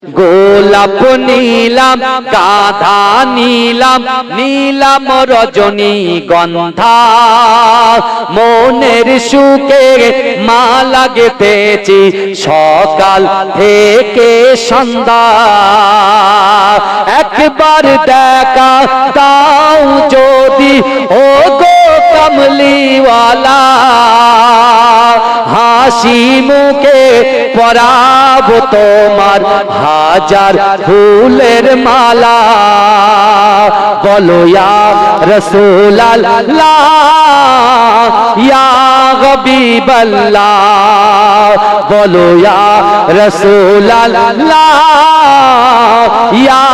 গোলাপ নীলাম গাধা নীলাম নীলাম রজনী গন্ধা মনের সুখে মালা গেঁথেছি সকাল থেকে সন্ধ্যা একবার দেখা দাও যদি ও গো কমলিওয়ালা হাসি মুখে পরাব তোমার হাজার ফুলের মালা বলো ইয়া রাসূলুল্লাহ ইয়া হাবিবাল্লাহ বলো ইয়া রাসূলুল্লাহ ইয়া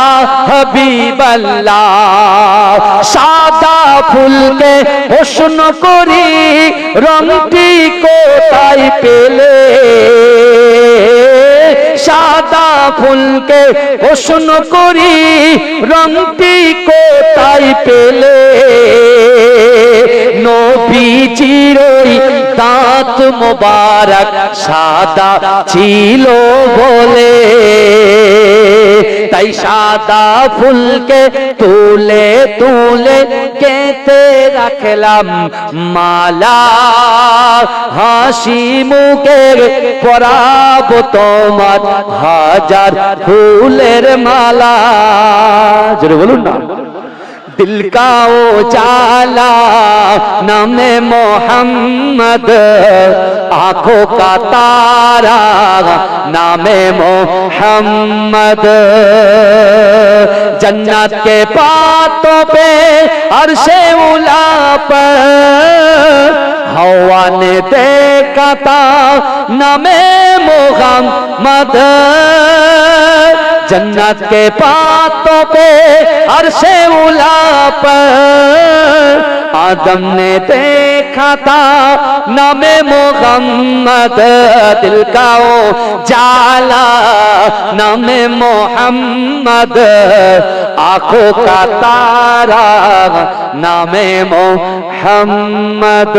হাবিবাল্লাহ সাদা ফুলকে প্রশ্ন করি রংটি কোথায় পেলে সাদা ফুলকে প্রশ্ন করি রংটি কোথায় পেলে নবীজির দাঁত মোবারক সাদা ছিল বলে তাই সাদা ফুলকে তুলে তুলে গেঁথে রাখলাম মালা হাসি মুখে পরাব তোমার হাজার ফুলের মালা জোরে বলুন না दिल का उजाला नामे मोहम्मद आंखों का तारा नामे मोहम्मद जन्नत के बातों पे अर्शे उला पर हवा ने देखा था नामे मोहम्मद जन्नत के बातों पे अर्शे उला पर आदम ने देखा था नामे मोहम्मद दिल का उजाला नामे मोहम्मद आंखों का तारा नामे मोहम्मद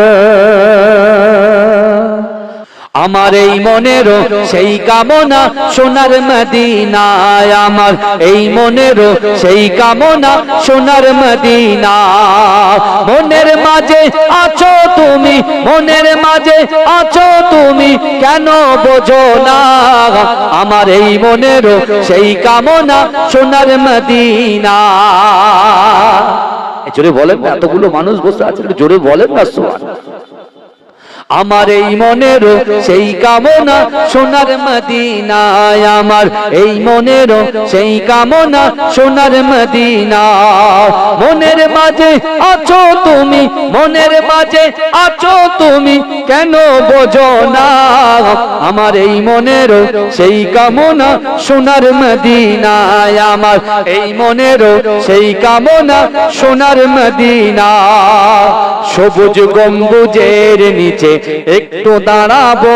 আমার এই মনেরও সেই কামনা সোনার মদিনায় আমার এই মনেরও সেই কামনা সোনার মদিনা মনের মাঝে আছো তুমি মনের মাঝে আছো তুমি কেন বোঝো না আমার এই মনেরও সেই কামনা সোনার মদিনা জোরে বলেন না এতগুলো মানুষ বসে আছে জোরে বলেন না সুবহানাল্লাহ আমার এই মনেরও সেই কামনা সোনার মদিনায় আমার এই মনেরও সেই কামনা সোনার মদিনা মনের মাঝে আছো তুমি মনের মাঝে আছো তুমি কেন বোঝো না আমার এই মনেরও সেই কামনা সোনার মদিনায় আমার এই মনেরও সেই কামনা সোনার মদিনা সবুজ গম্বুজের নিচে একটু দাঁড়াবো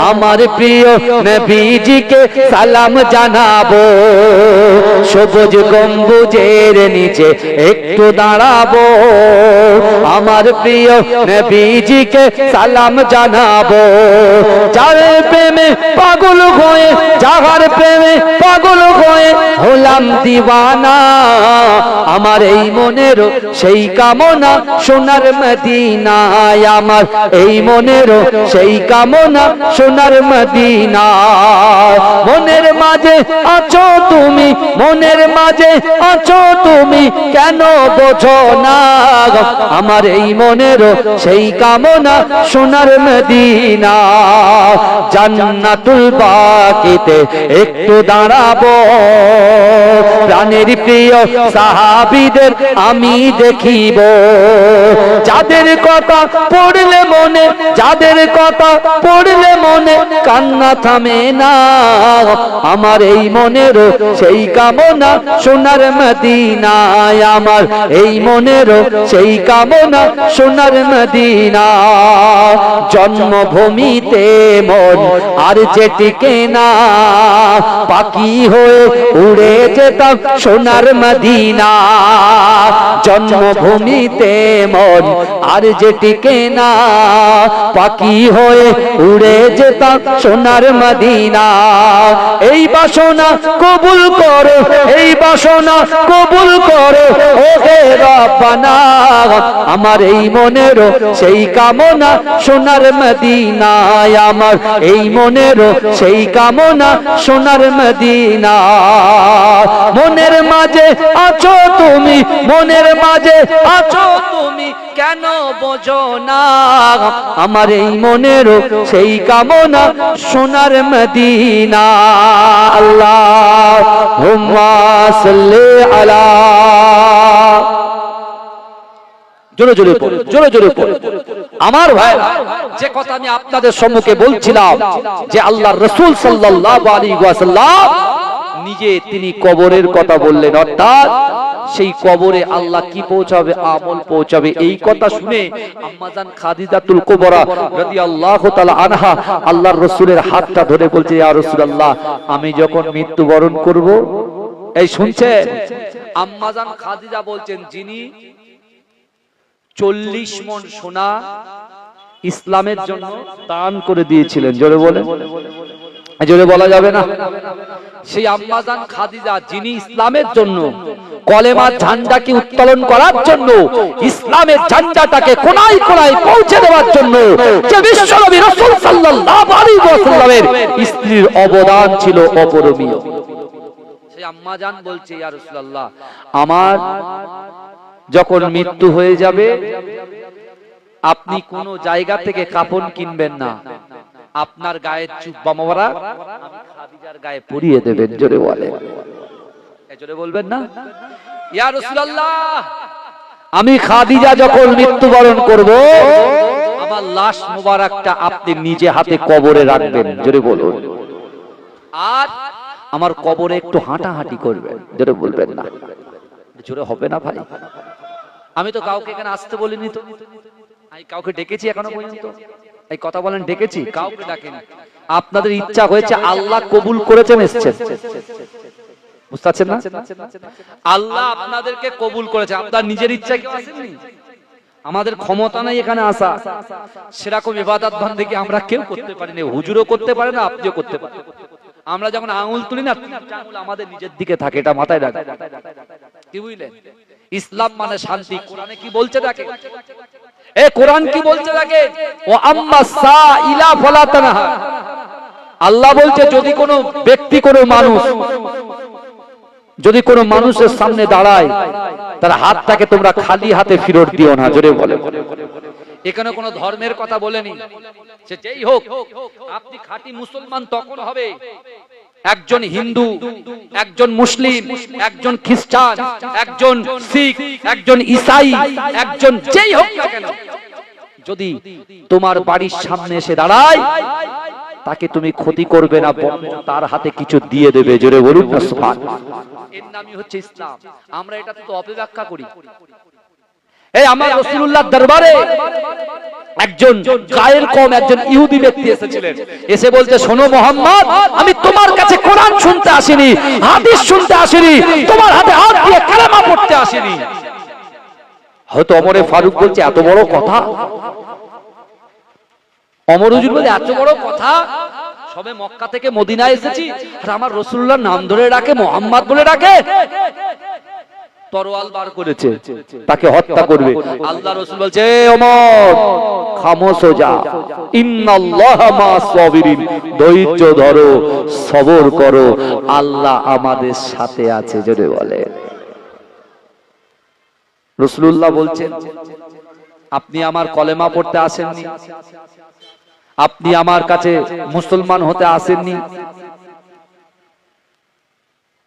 আমার প্রিয় নবীজিকে সালাম জানাবো সবুজ গম্বুজের নিচে একটু দাঁড়াবো আমার প্রিয় নবীজিকে সালাম জানাবো যার প্রেমে পাগল হয়ে যাহার প্রেমে পাগল হয়ে হলাম দিওয়ানা আমার এই মনেরও সেই কামনা সোনার মদিনায় আমার এই মনেরও সেই কামনা সোনার মদিনা মনের মাঝে আছো তুমি মনের মাঝে আছো তুমি কেন বোঝো না আমার এই মনেরও সেই কামনা সোনার মদিনা জান্নাতুল বাকিতে একটু দাঁড়াবো প্রাণের প্রিয় সাহাবীদের আমি দেখিব যাদের কথা পড়লে মনে যাদের কথা পড়লে মনে কান্না থামে না আমার এই মনেরও সেই কামনা সোনার মদিনায় আমার এই মনেরও সেই কামনা সোনার মদিনা জন্মভূমিতে মন আর যে টিকে না পাখি হয়ে উড়ে যেতাম সোনার মদিনা জন্মভূমিতে মন আর যে টিকে না পাখি হয়ে উড়ে যেতাম সোনার মদিনা এই এই বাসনা কবুল করো, এই বাসনা কবুল করো ও হে রব্বানা। আমার এই মনেরও সেই কামনা সোনার মদিনায়, আমার এই মনেরও সেই কামনা সোনার মদিনা। মনের মাঝে আছো তুমি, মনের মাঝে আছো তুমি, কেন বোঝো না? আমার এই মনেরও সেই কামনা সোনার মদিনা। আল্লাহুম্মা সাল্লি আলা, জোরে জোরে পড়ো, জোরে জোরে পড়ো। আমার ভাই, যে কথা আমি আপনাদের সম্মুখে বলছিলাম যে আল্লাহর রাসূল সাল্লাল্লাহু আলাইহি ওয়াসাল্লাম নিজে তিনি কবরের কথা বললেন, অর্থাৎ সেই কবরে আল্লাহ কি পৌঁছাবে, আমল পৌঁছাবে। এই কথা শুনে আম্মাজান খাদিজাতুল কুবরা রাদিয়াল্লাহু তাআলা আনহা আল্লাহর রাসূলের হাতটা ধরে বলছে, ইয়া রাসূলুল্লাহ, আমি যখন মৃত্যুবরণ করব, এই শুনছেন, আম্মাজান খাদিজা বলছেন যিনি 40 মণ সোনা ইসলামের জন্য দান করে দিয়েছিলেন, জোরে বলেন, জোরে বলা যাবে না, সেই আম্মাজান খাদিজা যিনি ইসলামের জন্য কলেমার ঝান্ডাকে উত্তোলন করার জন্য, ইসলামের ঝান্ডাটাকে কোনায় কোনায় পৌঁছে দেওয়ার জন্য যে বিশ্বনবী রাসূল সাল্লাল্লাহু আলাইহি ওয়াসাল্লামের স্ত্রীর অবদান ছিল অপরিমেয়। সেই আম্মাজান বলছে, ইয়া রাসূলুল্লাহ, আমার যখন মৃত্যু হয়ে যাবে আপনি কোন জায়গা থেকে কাফন কিনবেন না, আপনার গায়ের জুব্বা মোবারক আমি খাদিজার গায়ে পরিয়ে দেবেন, জোরে বলেন, জোরে বলবেন না? ইয়া রাসূলুল্লাহ, আমি খাদিজা যখন মৃত্যুবরণ করব আমার লাশ মোবারকটা আপনি নিজে হাতে কবরে রাখবেন, জোরে বলুন, আর আমার কবরে একটু হাঁটাহাঁটি করবেন, জোরে বলবেন না? জোরে হবে না ভাই? আমি তো কাউকে এখানে আসতে বলিনি, তো আমি কাউকে ডেকেছি এখনো পর্যন্ত? এই কথা বলেন, ডেকেছি? কাউকে ডাকেনি। আপনাদের ইচ্ছা হয়েছে, আল্লাহ কবুল করেছেন, এসেছেন, বুঝতে পারছেন না? আল্লাহ আপনাদেরকে কবুল করেছে, আপনার নিজের ইচ্ছায় কেউ আসেননি। আমাদের ক্ষমতা নাই এখানে আসা, সেরকম ইবাদত বন্দেগী আমরা কেউ করতে পারি না, হুজুরও করতে পারে না, আপনিও করতে পারেন। আমরা যখন আঙুল তুলি না, আঙুল আমাদের নিজের দিকে থাকে, এটা মাথায় রাখবেন, কি বুঝলেন? ইসলাম মানে শান্তি। কোরআনে কি বলছে দেখে, এ কোরআন কি বলছে দেখে, ও আম্মা সাইলা ফালা তানহা। আল্লাহ বলছে যদি কোনো ব্যক্তি, কোনো মানুষ যদি কোনো মানুষের সামনে দাঁড়ায়, তার হাতটাকে তোমরা খালি হাতে ফেরত দিও না, জোরে বলে। এখানে কোনো ধর্মের কথা বলেনি, সে যেই হোক। আপনি খাঁটি মুসলমান তখন হবে একজন হিন্দু, একজন মুসলিম, একজন খ্রিস্টান, একজন শিখ, একজন ঈসাই, একজন যেই হোক না কেন, যদি তোমার বাড়ির সামনে এসে দাঁড়ায় তাকে তুমি ক্ষতি করবে না, তার হাতে কিছু দিয়ে দেবে, জোরে বলুন না সুবহানাল্লাহ। এর নামই হচ্ছে ইসলাম। আমরা এটা তো অপব্যাখ্যা করি। এই আমার রাসূলুল্লাহর দরবারে একজন গায়ের কম, একজন ইহুদি ব্যক্তি এসেছিলেন, এসে বলতে, শোনো মুহাম্মদ, আমি তোমার কাছে কোরআন শুনতে আসিনি, হাদিস শুনতে আসিনি, তোমার হাতে হাত দিয়ে কালেমা পড়তে আসিনি। হয়তো ওমরে ফারুক বলছে, এত বড় কথা? ওমর হুজুর বলে, এত বড় কথা? সবে মক্কা থেকে মদিনায় এসেছি আর আমার রাসূলুল্লাহর নাম ধরে ডাকে, মুহাম্মদ বলে ডাকে। তরোয়াল বার করেছে, তাকে হত্যা করবে। আল্লাহ রাসূল বলছে, ওমর খামোশ হয়ে যা, ইন্নাল্লাহা মা'আস সাবিরিন, ধৈর্য ধরো, সবর করো, আল্লাহ আমাদের সাথে আছে, জোরে বলে। রাসূলুল্লাহ বলছেন, আপনি আমার কলেমা পড়তে আসেননি, আপনি আমার কাছে মুসলমান হতে আসেননি,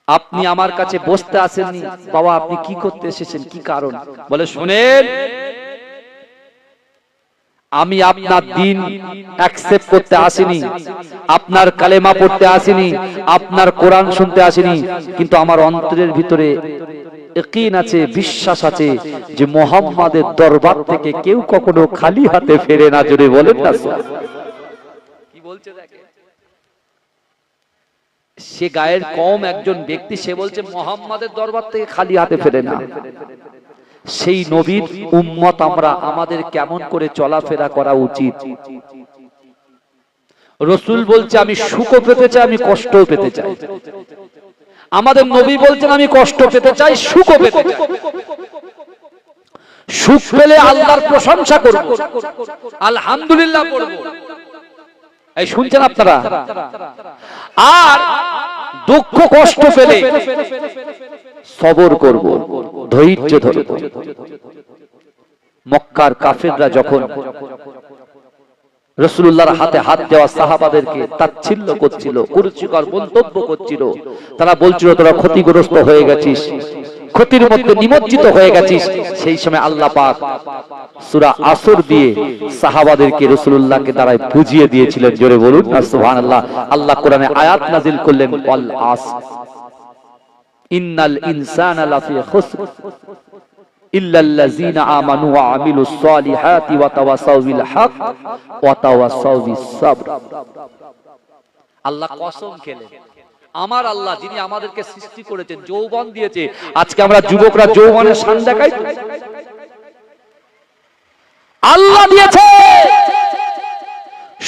আপনি আমার কাছে বসতে আসেননি, বাবা আপনি কি করতে এসেছেন, কি কারণ? বলে, শুনেন, আমি আপনার দ্বীন অ্যাকসেপ্ট করতে আসিনি, আপনার কালেমা পড়তে আসিনি, আপনার কোরআন শুনতে আসিনি, কিন্তু আমার অন্তরের ভিতরে ইয়াকিন আছে, বিশ্বাস আছে যে মুহাম্মাদের দরবার থেকে কেউ কখনো খালি হাতে ফেরে না, জোরে বলেন না। কি বলছে দেখেন, সে গায়ের কম একজন ব্যক্তি, সে বলছে মুহাম্মাদের দরবার থেকে খালি হাতে ফেরে না। সেই নবীর উম্মত আমরা, আমাদের কেমন করে চলাফেরা করা উচিত? রাসূল বলছে আমি সুখও পেতে চাই, আমি কষ্টও পেতে চাই। আমাদের নবী বলছেন আমি কষ্ট পেতে চাই, সুখও পেতে চাই। সুখ পেলে আল্লাহর প্রশংসা করব, আলহামদুলিল্লাহ পড়ব, এই শুনছেন আপনারা। আর দুঃখ কষ্ট পেলে সবর করব, ধৈর্য ধরব। মক্কার কাফেররা যখন রাসূলুল্লাহর হাতে হাত দেওয়া সাহাবাদেরকে তাচ্ছিল্য করছিল, কুরুচিকর মন্তব্য করছিল, তারা বলছিল তোরা ক্ষতিগ্রস্ত হয়ে গেছিস, ক্ষতির মধ্যে নিমজ্জিত হয়ে গেছিস। সেই সময় আল্লাহ পাক সূরা আসর দিয়ে সাহাবাদেরকে রাসূলুল্লাহকে দ্বারা বুঝিয়ে দিয়েছিলেন। জোরে বলুন না সুবহানাল্লাহ। আল্লাহ কোরআনে আয়াত নাযিল করলেন, ওয়াল আসর ইন্নাল ইনসানা লাফি খুসর ইল্লাল্লাযীনা আমানু ওয়া আমিলুস সালিহাতি ওয়া তাওয়াসাউ বিল হক ওয়া তাওয়াসাউ বিস সাবর। আল্লাহ কসম খেলেন, আমার আল্লাহ যিনি আমাদেরকে সৃষ্টি করেছেন, যৌবন দিয়েছে। আজকে আমরা যুবকরা যৌবনের শান দেখাই, আল্লাহ দিয়েছে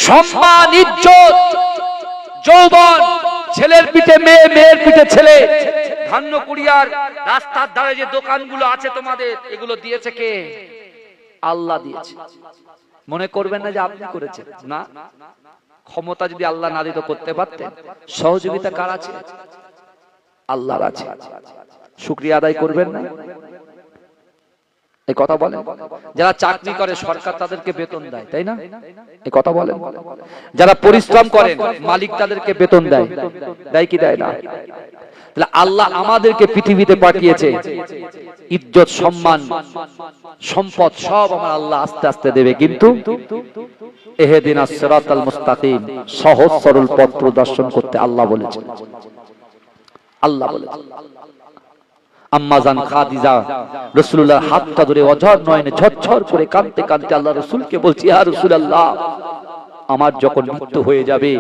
সম্মান, ইজ্জত, যৌবন। ছেলের পিঠে মেয়ে, মেয়ের পিঠে ছেলে। ধান্য কুড়িয়ার রাস্তার ধারে যে দোকানগুলো আছে তোমাদের, এগুলো দিয়েছে কে? আল্লাহ দিয়েছে। মনে করবেন না যে আপনি করেছেন, না। ক্ষমতা যদি আল্লাহ না দিত করতে পারতেন? সহযোগিতা কার আছে? আল্লাহর আছে। শুকরিয়া আদায় করবেন না? এই কথা বলেন। যারা চাকরি করে সরকার তাদেরকে বেতন দেয়, তাই না? এই কথা বলেন। যারা পরিশ্রম করেন মালিক তাদেরকে বেতন দেয়, দেয় কি দেয় না? তাহলে আল্লাহ আমাদেরকে পৃথিবীতে পাঠিয়েছে, ইজ্জত, সম্মান, সম্পদ সব আমার আল্লাহ আস্তে আস্তে দেবে। কিন্তু ইহদিনাস সিরাতাল মুস্তাকিম, সহজ সরল পথ প্রদর্শন করতে আল্লাহ বলেছেন। আল্লাহ বলেছেন। আম্মা জান খাদিজা রাসূলুল্লাহর হাতটা ধরে অঝর নয়নে ঝরঝর করে কাঁদতে কাঁদতে আল্লাহ রাসূলকে বলছি, ইয়া রাসূলুল্লাহ, আমার যখন মৃত্যু হয়ে যাবে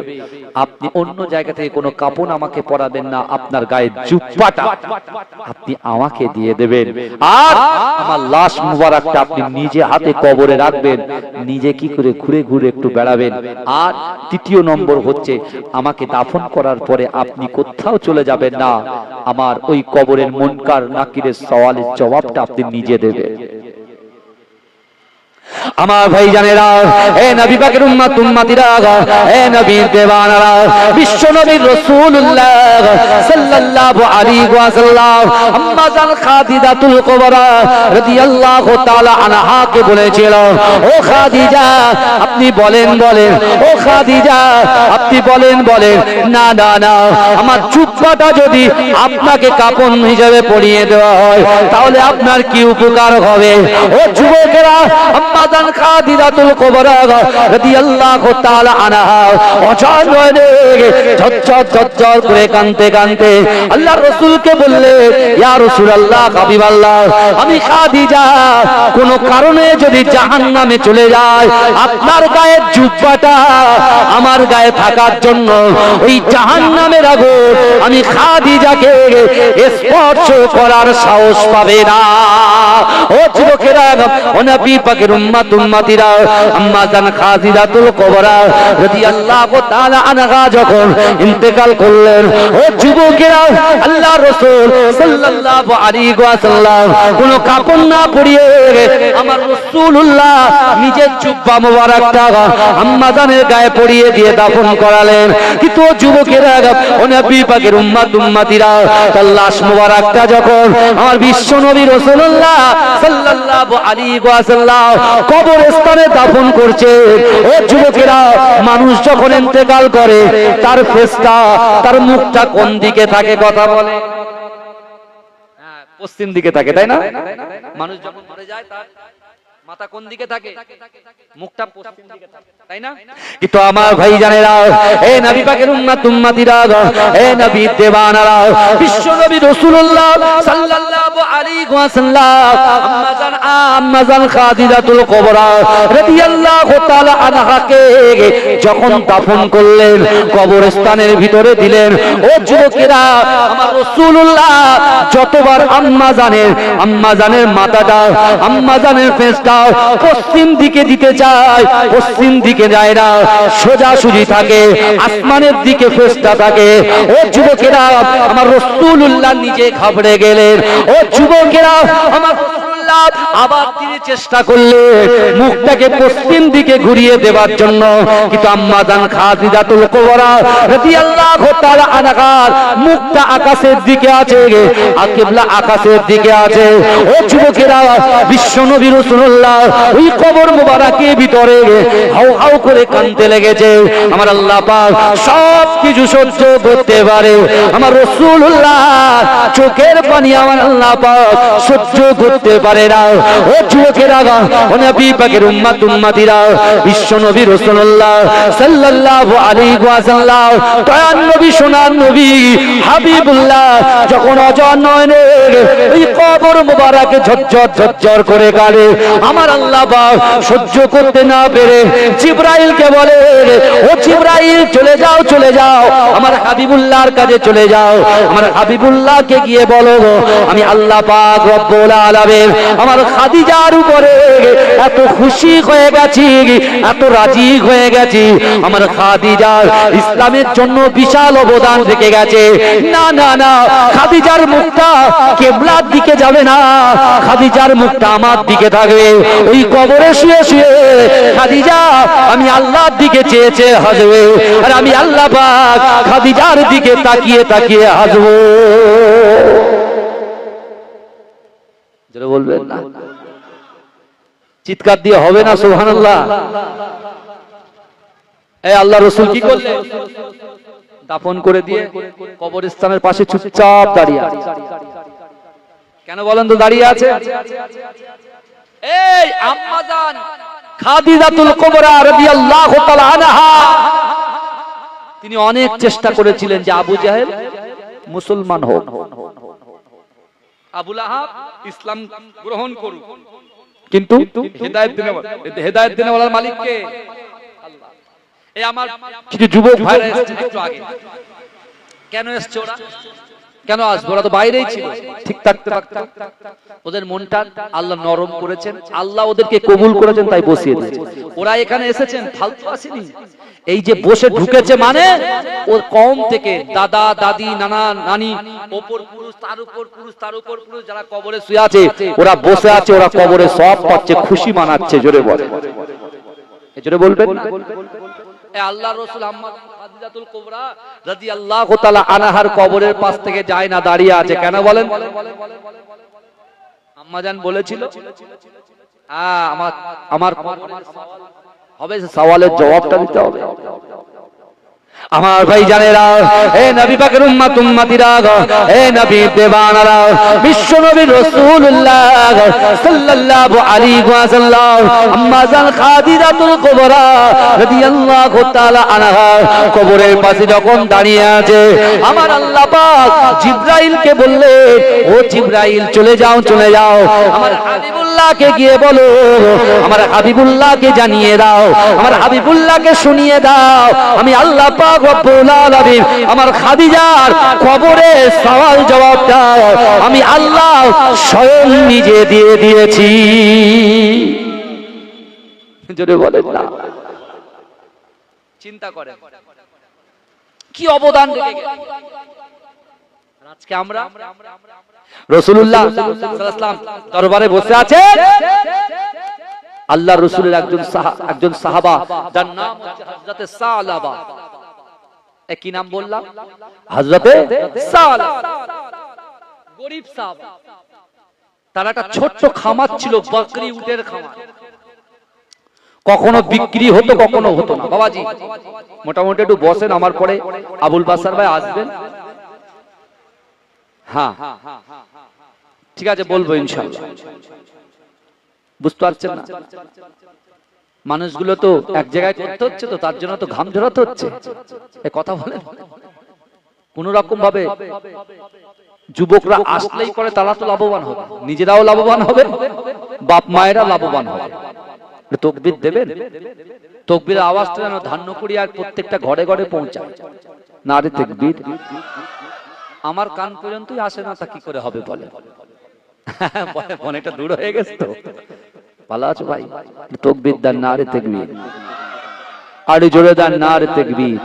আপনি অন্য জায়গা থেকে কোনো কাপড় আমাকে পরাবেন না, আপনার গায়ে জুব্বাটা আপনি আমাকে দিয়ে দেবেন, আর আমার লাশ মুবারকটা আপনি নিজে হাতে কবরে রাখবেন, নিজে কি করে ঘুরে ঘুরে একটু বেড়াবেন। আর তৃতীয় নম্বর হচ্ছে, আমাকে দাফন করার পরে আপনি কোথাও চলে যাবেন না, আমার ওই কবরের মুনকার নাকিরের সওয়ালের জবাবটা আপনি নিজে দেবেন। আমার ভাই জানেরা, এ নবী পাকের উম্মত উম্মতিরা, এ নবীর দেওয়ানারা, বিশ্ব নবী রাসূলুল্লাহ সাল্লাল্লাহু আলাইহি ওয়াসাল্লাম আম্মা জান খাদিজাতুল কুবরা রাদিয়াল্লাহু তাআলা আনহাকে বলেছিল, ও খাদিজা আপনি বলেন বলেন, ও খাদিজা আপনি বলেন বলেন, না না না, আমার জুব্বাটা যদি আপনাকে কাপন হিসেবে পরিয়ে দেওয়া হয় তাহলে আপনার কি উপকার হবে? ও যুবকেরা, আম্মা জান খাদিজাতুল কুবরা রাদিয়াল্লাহু তাআলা আনহা অঝর নয়নে ঝরঝর ঝরঝর করে কাঁদতে কাঁদতে আল্লাহর রাসূলকে বললেন, ইয়া রাসূলুল্লাহ, হাবিবাল্লাহ, আমি খাদিজা কোন কারণে যদি জাহান্নামে চলে যায়, আপনার গায়ের জুব্বাটা আমার গায়ে থাকার জন্য ওই জাহান্নামের আগুন আমি খাদিজাকে স্পর্শ করার সাহস পাবে না। ও যুবকেরা, ও নবী পাকের উম্মত উম্মতিরা, আম্মা জান খাদিজাতুল কুবরা রাদিয়াল্লাহু তাআলা আনহা যখন ইন্তেকাল করলেন, ও যুবকেরা, আল্লাহর রাসূল সাল্লাল্লাহু আলাইহি ওয়াসাল্লাম কোন কাপড় না পরিয়ে আমার রাসূলুল্লাহ নিজের জুব্বা মোবারকটা আম্মা জানের গায়ে পরিয়ে দিয়ে দাফন করালেন। কিন্তু যুবকেরা, ও নবী পাকের উম্মত উম্মতিরা, তার লাশ মোবারকটা যখন আমার বিশ্ব নবী রাসূলুল্লাহ সাল্লাল্লাহু আলাইহি ওয়াসাল্লাম কবরস্থানে দাফন করছে, ও যুবকেরা, মানুষ যখন ইন্তেকাল করে তার ফেসটা, তার মুখটা কোন দিকে থাকে? কথা বলে, পশ্চিম দিকে থাকে, তাই না? মানুষ যখন মরে যায় তার মাথা কোন দিকে থাকে? মুখটা পশ্চিম দিকে থাকে, তাই না? কিন্তু আমার ভাই জানেরা, হে নবী পাকের উম্মত উম্মতিরা, হে নবীর দেওয়ানারা, বিশ্ব নবী রাসূলুল্লাহ সাল্লাল্লাহু আলাইহি ওয়াসাল্লাম আম্মা জান খাদিজাতুল কুবরা রাদিয়াল্লাহু তাআলা আনহাকে যখন দাফন করলেন, কবরস্থানের ভিতরে দিলেন, ও যুবকেরা, আমার রাসূলুল্লাহ যতবার আম্মা জানের মাথাটা, আম্মা জানের ফেসটা মুখটা পশ্চিম দিকে দিতে চায়, পশ্চিম দিকে যায় না, সোজাসুজি থাকে, আসমানের দিকে ফেরেশতা থাকে। ও যুবকেরা, আমার রাসূলুল্লাহ নিজে ঘাবড়ে গেলেন। ও যুবকেরা, আমার রাসূলুল্লাহ আবার তিনি চেষ্টা করলেন মুখটাকে পশ্চিম দিকে ঘুরিয়ে দেওয়ার জন্য, কিন্তু আম্মা জান খাদিজাতুল কুবরা রাদিয়াল্লাহু তাআলা আনহার মুখটা আকাশের দিকে আছে, আর কিবলা আকাশের দিকে আছে। ও যুবকেরা, বিশ্বনবী রাসূলুল্লাহ ওই কবর মুবারকের ভিতরে হাউ হাউ করে কাঁদতে লেগেছে। আমার আল্লাহ পাক সব কিছু সহ্য করতে পারে, আমার রাসূলুল্লাহ চোখের পানি আমার আল্লাহ পাক সহ্য করতে পারে না। ও যুবকেরা, ও নবী পাকের উম্মত উম্মতিরা, বিশ্বনবী রাসূলুল্লাহ সাল্লাল্লাহু আলাইহি ওয়াসাল্লাম দয়ার নবী, সোনার নবী হাবিবুল্লাহ যখন অজর নয়নে ওই কবর মুবারকে ঝরঝর ঝরঝর করে কাঁদে, আমার আল্লাহ পাক সহ্য করতে না পেরে জিবরাইলকে বলে, ও জিবরাইল চলে যাও, চলে যাও, আমার হাবিবুল্লাহর কাছে চলে যাও। আমার হাবিবুল্লাহকে গিয়ে বলো, আমি আল্লাহ পাক রব্বুল আলামিন আমার খাদিজার উপরে এত খুশি হয়ে গেছি, এত রাজি হয়ে গেছি। আমার খাদিজা ইসলামের জন্য বিশাল অবদান রেখে গেছে। না না না, খাদিজার মুখটা কিবলার দিকে যাবে না, খাদিজার মুখটা আমার দিকে থাকবে। ওই কবরে শুয়ে শুয়ে খাদিজা আমি আল্লাহর দিকে চেয়ে চেয়ে হাসবে, আর আমি আল্লাহ পাক খাদিজার দিকে তাকিয়ে তাকিয়ে হাসবো। যেটা বলবেন না, চিৎকার দিয়ে হবে না সুবহানাল্লাহ। এই আল্লাহ রাসূল কি করলেন? দাফন করে দিয়ে কবরস্থানের পাশে চুপচাপ দাঁড়িয়ে আছে। কেন বলেন তো দাঁড়িয়ে আছে? এই আম্মা জান খাদিজাতুল কুবরা রাদিয়াল্লাহু তাআলা আনহা, তিনি অনেক চেষ্টা করেছিলেন যে আবু জাহেল মুসলমান হোক, আবু লাহাব ইসলাম গ্রহণ করুক, কিন্তু হেদায়েত দেওয়ার মালিক কে? আল্লাহ। এই আমার কিছু যুবক ভাইরা এসেছে একটু আগে, কেন এসছে ওরা? কেন আসবে? ওরা তো বাইরেই ছিল, ঠিক থাকতে থাকতে ওদের মনটা আল্লাহ নরম করেছেন, আল্লাহ ওদেরকে কবুল করেছেন, তাই বসিয়ে দিয়েছে। ওরা এখানে এসেছেন ফালতু আসেনি। এই যে বসে ঢুকেছে মানে ওর কওম থেকে দাদা দাদি নানা নানি, ওপর পুরুষ তার উপর পুরুষ তার উপর পুরুষ, যারা কবরে শুয়ে আছে ওরা বসে আছে, ওরা কবরে সব পাচ্ছে, খুশি মানাচ্ছে। জোরে বলে, জোরে বলবেন না? আল্লাহর রাসূল আম্মা খাদিজাতুল কুবরা রাদিয়াল্লাহু তাআলা আনহার কবরের পাশ থেকে যায় না, দাঁড়িয়ে আছে। কেন বলেন? আম্মা জান বলেছিল আমার হবে, সওয়ালের জবাবটা দিতে হবে। আমার ভাই জানেরা, হে নবী পাকের উম্মত উম্মতিরা, হে নবী দেওয়ানারা, বিশ্ব নবী রাসূলুল্লাহ সাল্লাল্লাহু আলাইহি ওয়াসাল্লাম আম্মা জান খাদিজাতুল কুবরা রাদিয়াল্লাহু তাআলা আনহা কবরের পাশে যখন দাঁড়িয়ে আছে, আমার আল্লাহ পাক জিবরাইলকে বললেন, ও জিবরাইল চলে যাও, চলে যাও, আমার হাবিবুল্লাহকে গিয়ে বলো, আমার হাবিবুল্লাহকে জানিয়ে দাও, আমার হাবিবুল্লাহকে শুনিয়ে দাও, আমি আল্লাহ পাক রব্বুল আলামিন আমার খাদিজার কবরে সওয়াল জবাবটা আমি আল্লাহ স্বয়ং নিজে দিয়ে দিয়েছি। জোরে বলেন না। চিন্তা করেন কি অবদান রেখে গেলেন। আজকে আমরা রাসূলুল্লাহ সাল্লাল্লাহু আলাইহি ওয়াসাল্লাম দরবারে বসে আছে, আল্লাহ রাসূলের একজন সাহাবা, যার নাম হচ্ছে হযরতে সালাবা। কি নাম বললাম? হযরতে সালাবা, গরীব সাহাবা। তার একটা ছোট্ট খামার ছিল, বকরি উটের খামার। কখনো বিক্রি হতো, কখনো হতো না। বাবাজি মোটামুটি একটু বসেন, আমার পরে আবুল বাসার ভাই আসবেন। হ্যাঁ ঠিক আছে, বলবো ইনশাআল্লাহ। বুঝতে পারছেন না? মানুষগুলো তো এক জায়গায় করতে হচ্ছে, তো তার জন্য তো ঘাম ঝরাতে হচ্ছে। এ কথা বলেন, কোন রকম ভাবে যুবকরা আসলেই পরে তারা তো লাভবান হবে, নিজেরাও লাভবান হবে, বাপ মায়েরা লাভবান হবে। তাকবীর দেবেন, তাকবীরের আওয়াজটা যেন ধান্যকুড়ি আর প্রত্যেকটা ঘরে ঘরে পৌঁছায়। নারে তাকবীর। আমার কান পর্যন্তই আসে না, তা কি করে হবে বলে? অনেকটা দূর হয়ে গেছে তো। ভালো আছো ভাই? তাকবীর দেন, নারে তাকবীর। আর জোরে দেন নারে তাকবীর।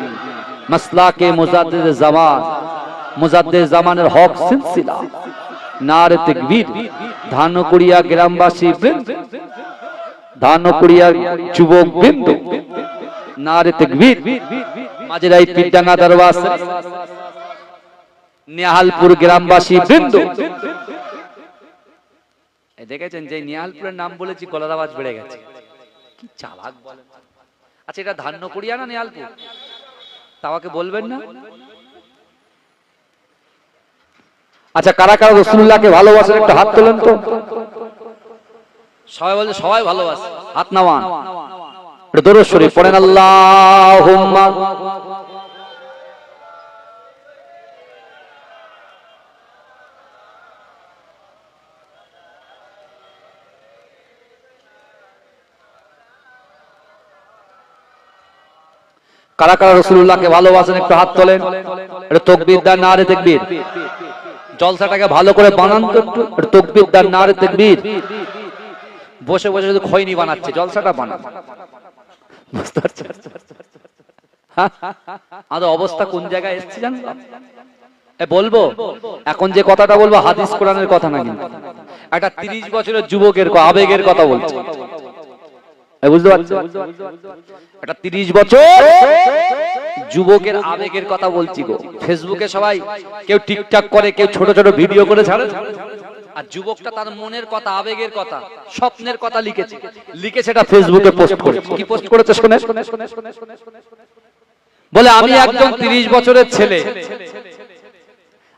মাসলাকে মুজাদ্দিদ জামান, মুজাদ্দিদ জামানের হক সিলসিলা, নারে তাকবীর। ধানকুড়িয়া গ্রামবাসী বৃন্দ, ধানকুড়িয়া যুবক বৃন্দ, নারে তাকবীর। মাঝেরাই পিডাঙ্গা দরবার, নিহালপুর গ্রামবাসী বৃন্দ। দেখেছেন যে নিহালপুরের নাম বলেছি গলার আওয়াজ বেড়ে গেছে, কি চালাক বলেন। আচ্ছা এটা ধান্যকুড়িয়া না নিহালপুর? তাওয়াকে বলবেন না? আচ্ছা কারা কারা রাসূলুল্লাহকে ভালোবাসেন একটা হাত তোলেন তো। সবাই বলে সবাই ভালোবাসে, হাত নামান। এটা দরুদ শরীফ পড়েন, আল্লাহুম্মা কারা কারা রাসূলুল্লাহকে ভালোবাসেন একটু হাত তোলেন। এটা তাকবীর দেন, নারে তাকবীর। জলসাটাকে ভালো করে বানান তো একটু, এটা তাকবীর দেন, নারে তাকবীর। বসে বসে শুধু খৈনি বানাচ্ছে, জলসাটা বানান। বুঝতে পারছেন আমাদের অবস্থা কোন জায়গায় এসেছে জানেন? বলবো এখন যে কথাটা বলবো হাদিস কোরআনের কথা না, কিন্তু একটা 30 বছরের যুবকের আবেগের কথা বলছে। বুঝতে পারছেন? একটা 30 বছর যুবকের আবেগের কথা বলছি গো। ফেসবুকে সবাই কেউ টিকটক করে, কেউ ছোট ছোট ভিডিও করে ছাড়ে, আর যুবকটা তার মনের কথা, আবেগের কথা, স্বপ্নের কথা লিখেছে, লিখে সেটা ফেসবুকে পোস্ট করেছে। কি পোস্ট করেছে শুনে? বলে আমি একজন 30 বছরের ছেলে,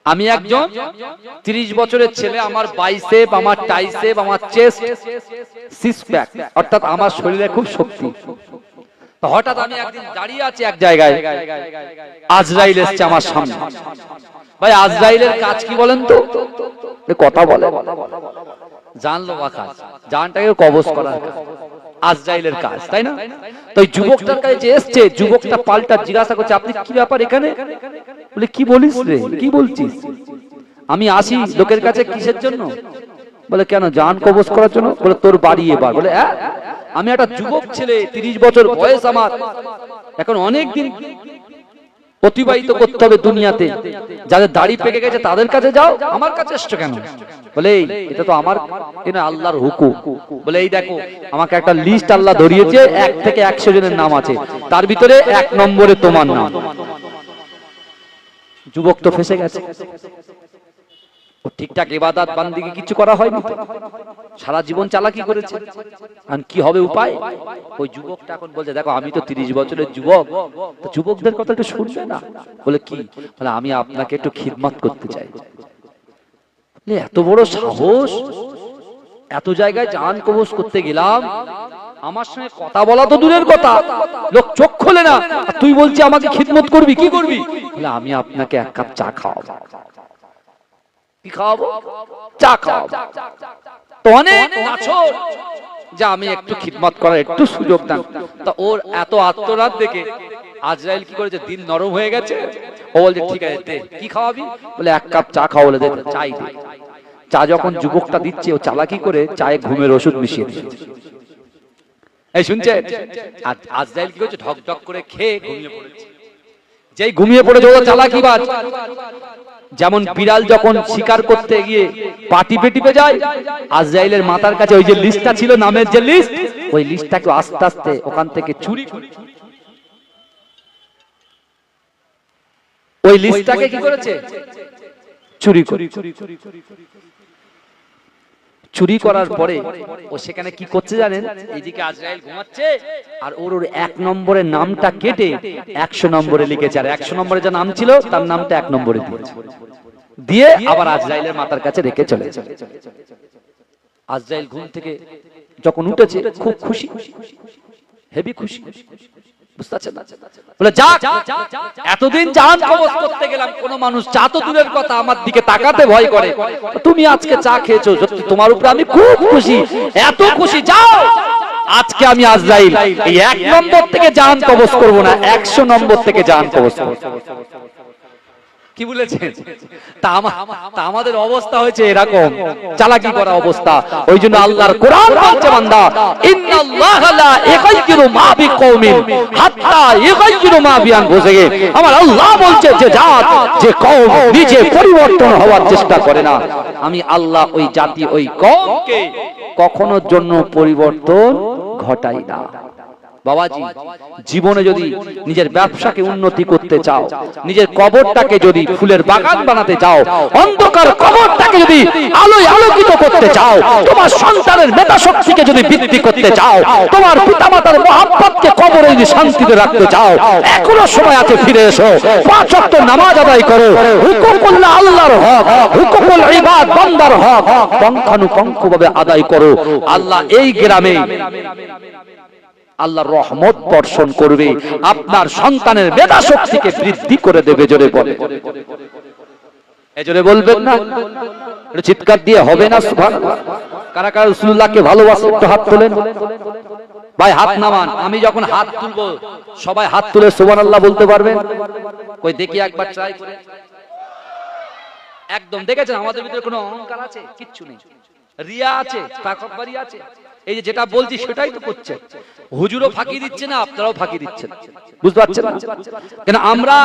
আমি একজন 30 বছরের ছেলে, আমার বাইসেপ, আমার টাইসেপ, আমার চেস্ট সিক্স প্যাক, অর্থাৎ আমার শরীরে খুব শক্তি। তো হঠাৎ আমি একদিন দাঁড়িয়ে আছি এক জায়গায়, আজরাইল এসেছে আমার সামনে। ভাই আজরাইলের কাজ কি বলেন তো? কথা বলে, জানলো বা কাজ, জানটাকে কবজ করার কাজ আজরাইলের কাজ, তাই না? তো ওই যুবকটার কাছে যে এসছে, যুবকটা পাল্টা জিজ্ঞাসা করছে আপনি কি ব্যাপার এখানে? বলে কি বলিস রে, কি বলছিস? আমি আসি লোকের কাছে কিসের জন্য? বলে কেন, জান কবজ করার জন্য। বলে তোর বাড়ি এবার? বলে আমি একটা যুবক ছেলে, 30 বছর বয়স আমার, এখন অনেক দিন অতিবাহিত করতে হবে দুনিয়াতে, যাদের দাড়ি পেকে গেছে তাদের কাছে যাও, আমার কাছে এসছো কেন? বলে এটা তো আমার আল্লাহর হুকুম। বলে এই দেখো আমাকে একটা লিস্ট আল্লাহ ধরিয়েছে, 1 থেকে 100 জনের নাম আছে, তার ভিতরে 1 নম্বরে তোমার নাম। যুবক তো ফেসে গেছে, ঠিকঠাক ইবাদত বান্দিকে কিছু করা হয়নি, সারা জীবন চালাকি করেছে, আর কি হবে উপায়? ওই যুবকটা এখন বলছে দেখো আমি তো 30 বছরের যুবক, তো যুবকদের কথা একটু শুনবে না? বলে কি? বলে আমি আপনাকে একটু খিদমত করতে চাই। এত বড় সাহস, এত জায়গায় জান কবজ করতে গেলাম, আমার সঙ্গে কথা বলা তো দূরের কথা, লোক চোখ খোলে না, তুই বলছি আমাকে খিদমত করবি, কি করবি? বলে আমি আপনাকে 1 কাপ চা খাওয়াবো। কি খাওয়াবো? চা খাওয়াবো। তো অনেক নাছর যে আমি একটু খিদমত করার একটু সুযোগ দাও। তা ওর এত আত্মনাদ দেখে আজরাইল কি করেছে, দিন নরম হয়ে গেছে। ও বলছে ঠিক আছে দে, কি খাওয়াবি? বলে 1 কাপ চা খাওয়া। বলে দে, চাই দে। চা যখন যুবকটা দিচ্ছে, ও চালাকি করে চায়ে ঘুমের ওষুধ মিশিয়ে দিচ্ছে। এই শুনছে? আজরাইল কি করছে, ঢক ঢক করে খেয়ে ঘুমিয়ে পড়েছে। যেই ঘুমিয়ে পড়ে যত চালাকিবাজ, যেমন বিড়াল যখন শিকার করতে গিয়ে পাটি পেটিপে যায়, আজরাইলের মাথার কাছে ওই যে লিস্টটা ছিল, নামের যে লিস্ট, ওই লিস্টটাকে আস্তে আস্তে ওখান থেকে চুরি, ওই লিস্টটাকে কি করেছে, চুরি করে। চুরি করার পরে ও সেখানে কি করছে জানেন? এইদিকে আজরাইল ঘুমাচ্ছে, আর ওর 1 নম্বরের নামটা কেটে 100 নম্বরে লিখেছে, আর 100 নম্বরে যে নাম ছিল তার নামটা 1 নম্বরে দিয়েছে, দিয়ে আবার আজরাইলের মাথার কাছে রেখে চলে গেছে। আজরাইল ঘুম থেকে যখন উঠেছে খুব খুশি, হেভি খুশি, বুঝতে পারছেন? বলে যা, এতদিন জান কবজ করতে গেলাম, কোন মানুষ চা তো দূরের কথা আমার দিকে তাকাতে ভয় করে, তুমি আজকে চা খেয়েছো, সত্যি তোমার উপরে আমি খুব খুশি, এত খুশি, যাও আজকে আমি আজরাইল এই 1 নম্বর থেকে জান কবজ করব না, 100 নম্বর থেকে জান কবজ করব। কি বলেছেন? তা আমাদের অবস্থা হয়েছে এরকম চালাকি করা অবস্থা। ওই জন্য আল্লাহর কোরআন বলছে বান্দা, ইন্নাল্লাহা লা ইগাইয়িরু মা বিকওমিন হাত্তা ইগাইয়িরু মা বিআনফুসিহিম। আমার আল্লাহ বলছে যে জাত যে কওম নিজে পরিবর্তন হওয়ার চেষ্টা করে না, আমি আল্লাহ ওই জাতি ওই কওমকে কখনো জন্য পরিবর্তন ঘটাই না। বাবাজি, জীবনে যদি নিজের ব্যবসাকে উন্নতি করতে চাও, নিজের কবরটাকে যদি ফুলের বাগান বানাতে চাও, অন্ধকার কবরটাকে যদি আলোয় আলোকিত করতে চাও, তোমার সন্তানের মেধা শক্তিকে যদি বৃদ্ধি করতে চাও, তোমার পিতামাতার মহব্বতকে কবরে যদি শান্তিতে রাখতে চাও, এখনো সময় আছে, ফিরে এসো, 5 ওয়াক্ত নামাজ আদায় করো, হুকুকুল্লাহ আল্লাহর হক, হুকুকুল ইবাদ বান্দার হক পঙ্খানুপঙ্খভাবে আদায় করো। আল্লাহ এই গ্রামে আল্লাহর রহমত বর্ষণ করবে, আপনার সন্তানের মেধা শক্তিকে বৃদ্ধি করে দেবে। জোরে বলে, জোরে বলবেন না? চিৎকার দিয়ে হবে না সুবহানাল্লাহ? কারা কারা রাসূলুল্লাহকে ভালোবাসে একটু হাত তোলেন। ভাই হাত নামান, আমি যখন হাত তুলবো সবাই হাত তুলে সুবহানাল্লাহ বলতে পারবেন? কই দেখি একবার ট্রাই করে। একদম দেখেছেন আমাদের ভিতরে কোনো অহংকার আছে? কিচ্ছু নেই। রিয়া আছে, তাকব্বুরি আছে। এই যে যেটা বলছি সেটাই তো করছে। হুজুরও ফাঁকি দিচ্ছে না, আপনারাও ফাঁকি দিচ্ছেন। বুঝতে পারছেন না? কেন আমরা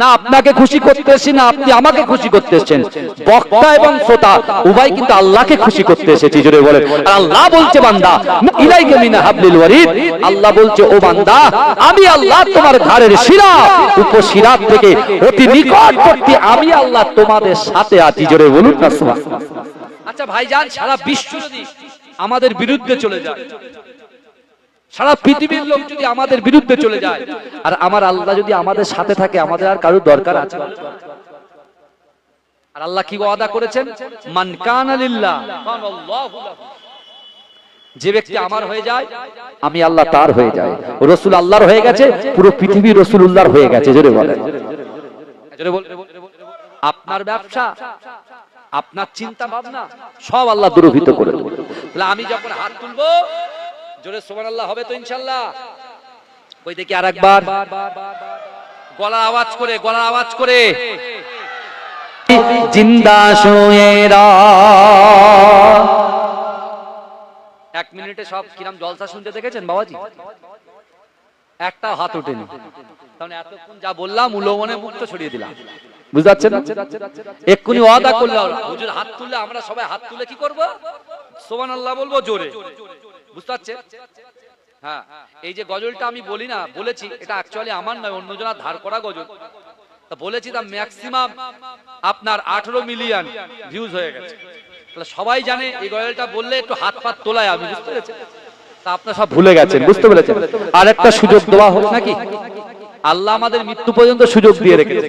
না আপনাকে খুশি করতে এসেছি, না আপনি আমাকে খুশি করতে এসেছেন। বক্তা এবং শ্রোতা উভয় কিন্তু আল্লাহকে খুশি করতে এসেছি। জোরে বলেন। আর আল্লাহ বলছে বান্দা ইলাইকা মিন হাবলিল ওয়ারিদ, আল্লাহ বলছে ও বান্দা আমি আল্লাহ তোমার ঘাড়ের শিরা উপশিরা থেকে অতি নিকটবর্তী আমি আল্লাহ তোমাদের সাথে আছি। জোরে বলুন না সুবহানাল্লাহ। আচ্ছা ভাইজান, সারা বিশ্ব যদি আমাদের বিরুদ্ধে চলে যায়, সারা পৃথিবীর লোক যদি আমাদের বিরুদ্ধে চলে যায়, আর আমার আল্লাহ যদি আমাদের সাথে থাকে, আমাদের আর কারোর দরকার আছে? আর আল্লাহ কি ওয়াদা করেছেন? মান কানা লিল্লাহ কানাল্লাহু লাহু, যে ব্যক্তি আমার হয়ে যায় আমি আল্লাহ তার হয়ে যায়। রাসূল আল্লাহর হয়ে গেছে, পুরো পৃথিবী রাসূলুল্লাহর হয়ে গেছে। জোরে বলেন, জোরে বলেন। আপনার ব্যবসা, আপনার চিন্তা ভাবনা সব আল্লাহ দূরীভূত করে দেবে। তাহলে আমি যখন হাত তুলবো জোরে সুবহানাল্লাহ হবে তো ইনশাআল্লাহ? কই দেখি আরেকবার গলার আওয়াজ করে, গলার আওয়াজ করে। জিন্দা শুয়েরা 1 মিনিটে সব কিরাম জলসা শুনতে দেখেছেন বাবাজি? একটা হাত ওঠেনি, তাহলে এতক্ষণ যা বললাম উলমনে মুক্ত ছড়িয়ে দিলাম। বুঝতে পারছেন? এক্ষুনি ওয়াদা করলাম হুজুর হাত তুললে আমরা সবাই হাত তুলে কি করব? সুবহানাল্লাহ বলবো জোরে। বুঝতে পারছেন? হ্যাঁ, এই যে গজলটা আমি বলি না, বলেছি এটা অ্যাকচুয়ালি আমার নয়, অন্যজনের ধার করা গজল। তা বলেছি তা ম্যাক্সিমাম আপনার 18 মিলিয়ন ভিউজ হয়ে গেছে। তাহলে সবাই জানে এই গজলটা বললে একটু হাত পাত তোলায় আমি। বুঝতে পেরেছেন? তা আপনারা সব ভুলে গেছেন। বুঝতে পেরেছেন? আর একটা সুযোগ দেওয়া হোক নাকি? আল্লাহ আমাদের মৃত্যু পর্যন্ত সুযোগ দিয়ে রেখেছে,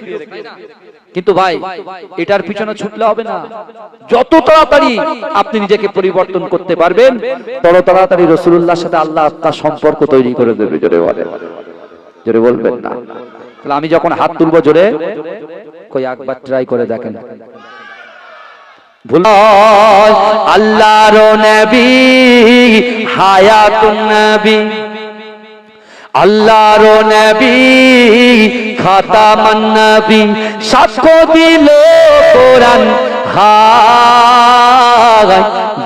কিন্তু ভাই এটার পিছনে ছুটলে হবে না। যত তাড়াতাড়ি আপনি নিজেকে পরিবর্তন করতে পারবেন, তত তাড়াতাড়ি রাসূলুল্লাহর সাথে আল্লাহ আপনার সম্পর্ক তৈরি করে দেবে। জোরে বলেন, জোরে বলবেন না? তাহলে আমি যখন হাত তুলবো জোরে, কই একবার ট্রাই করে দেখেন। ভুল আল্লাহর নবী হায়াতুন নবী, আল্লাহর নবী খাতামান নবী, সাক্ষ্য দিল কোরআন হায়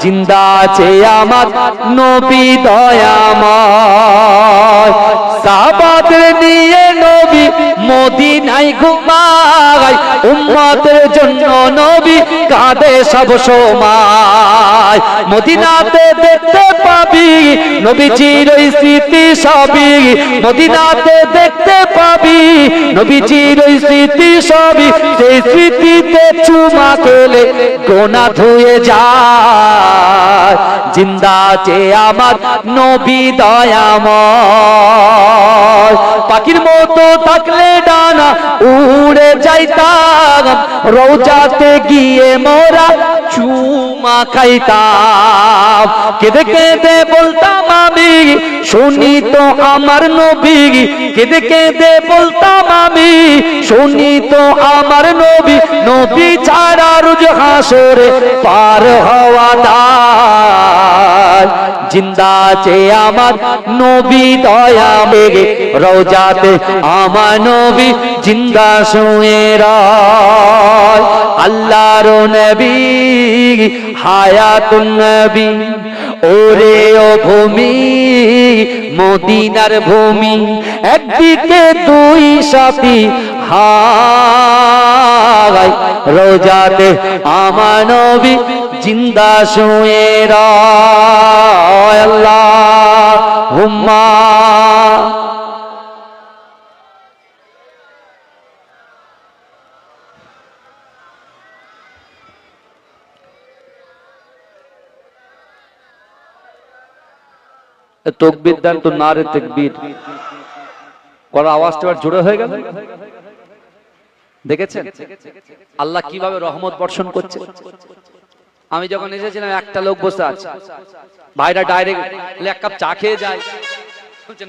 জিন্দা আছে আমার নবী দয়াময়। সাহাবাদের নিয়ে নবী মদিনায় ঘুমায়, উম্মতের জন্য নবী কাঁদে সব সময়। মদিনাতে দেখতে পাবি নবীজির ওই স্মৃতি সবই, মদিনাতে দেখতে পাবি নবীজির ওই স্মৃতি সবই। সেই স্মৃতিতে চুমা খেলে গোনা ধুয়ে যায়। জিন্দা আছে আমার নবী দয়াময়। পাখির মতো থাকলে ডানা উড়ে যাইতাম, রওজাতে গিয়ে মোরা চুমা খাইতাম। কেঁদে কেঁদে বলতাম আমি শুনি তো আমার নবী, কেঁদে কেঁদে বলতাম আমি শুনি তো আমার নবী। নবী ছাড়া রোজ হাসরে পার হওয়া দায়। জিন্দা আছে আমার নবী দয়া মেঘে রওজাতে আমার নবী জিন্দা শুয়ে রয় আল্লাহর নবী হায়াতুন নবী ওরে ও ভূমি মদিনার ভূমি একদিকে দুই সাথী হায় রোজাতে আমার নবী জিন্দা শুয়ে রয় আল্লাহুম্মা তকবীর দেন তো নারে তাকবীর করার আওয়াজটা এবার জোরে হয়ে গেল দেখেছেন আল্লাহ কিভাবে রহমত বর্ষণ করছে আমি যখন এসেছিলাম একটা লোক বসে আছে ভাইরা ডাইরেক্ট এক কাপ চা খেয়ে যায়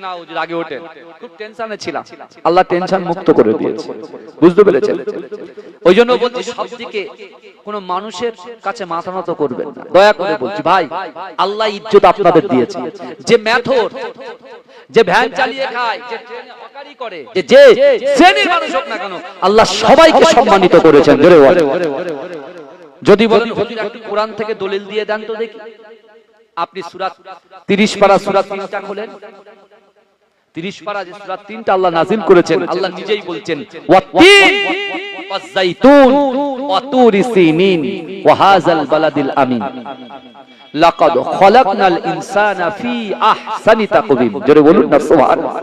না হুজুর আগে ওঠেন খুব টেনশনে ছিলাম আল্লাহ টেনশন মুক্ত করে দিয়েছে বুঝতে পেরেছেন ওই জন্য বলছি সব দিকে কোন মানুষের কাছে মাথা নত করবেন না দয়া করে বলছি ভাই আল্লাহ ইজ্জত আপনাদের দিয়েছে যে মেথর যে ভ্যান চালিয়ে খায় যে ট্রেনে হকারি করে যে শ্রেণীর মানুষ হোক না কেন আল্লাহ সবাইকে সম্মানিত করেছেন জোরে বলেন যদি বলেন হুজুর একটু কোরআন থেকে দলিল দিয়ে দেন তো দেখি আপনি সূরা 30 পারা সূরা 3টা খোলেন 30 পারা যে সূরা 3টা আল্লাহ নাযিল করেছেন আল্লাহ নিজেই বলছেন ওয়াত্তিন ওয়াযাইতুন ওয়া তুরি সিনিন ওয়া হাযাল বালাদিল আমিন লাকাদ খলাকনাল ইনসানা ফি আহসানি তাকওয়িম জোরে বলুন না সুবহানাল্লাহ